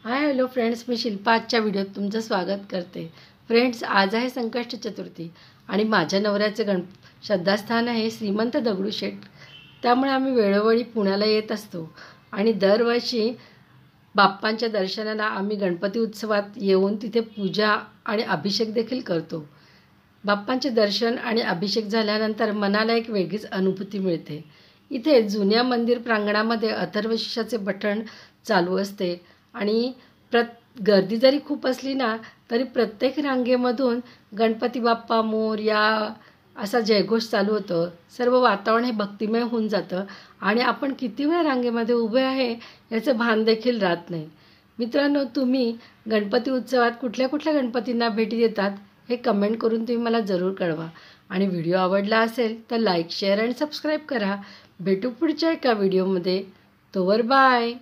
Hi hello friends, मी शिल्पा आजच्या व्हिडिओत तुमचं स्वागत करते. फ्रेंड्स, आज आहे संकष्टी चतुर्थी आणि माझ्या नवऱ्याचे श्रद्धास्थान आहे श्रीमंत दगडूशेठ. त्यामुळे आम्ही वेळोवेळी पुण्याला येत असतो आणि दरवर्षी बाप्पांच्या दर्शनाला आम्ही गणपती उत्सवात येऊन तिथे पूजा आणि अभिषेक देखील करतो. बाप्पांचे दर्शन आणि अभिषेक झाल्यानंतर मनाला एक वेगळीच अनुभूती मिळते. इथे जुन्या मंदिर प्रांगणामध्ये अथर्वशीर्षाचे पठण चालू असते आणि गर्दी जरी खूप असली ना तरी प्रत्येक रांगेमधून गणपती बाप्पा मोरया असा जयघोष चालू होतं. सर्व वातावरण हे भक्तिमय होऊन जातं आणि आपण किती वेळ रांगेमध्ये उभे आहे याचं भान देखील राहत नाही. मित्रांनो, तुम्ही गणपती उत्सवात कुठल्या कुठल्या गणपतींना भेटी देतात हे कमेंट करून तुम्ही मला जरूर कळवा. आणि व्हिडिओ आवडला असेल तर लाईक, शेअर आणि सबस्क्राईब करा. भेटू पुढच्या एका व्हिडिओमध्ये. तोवर बाय.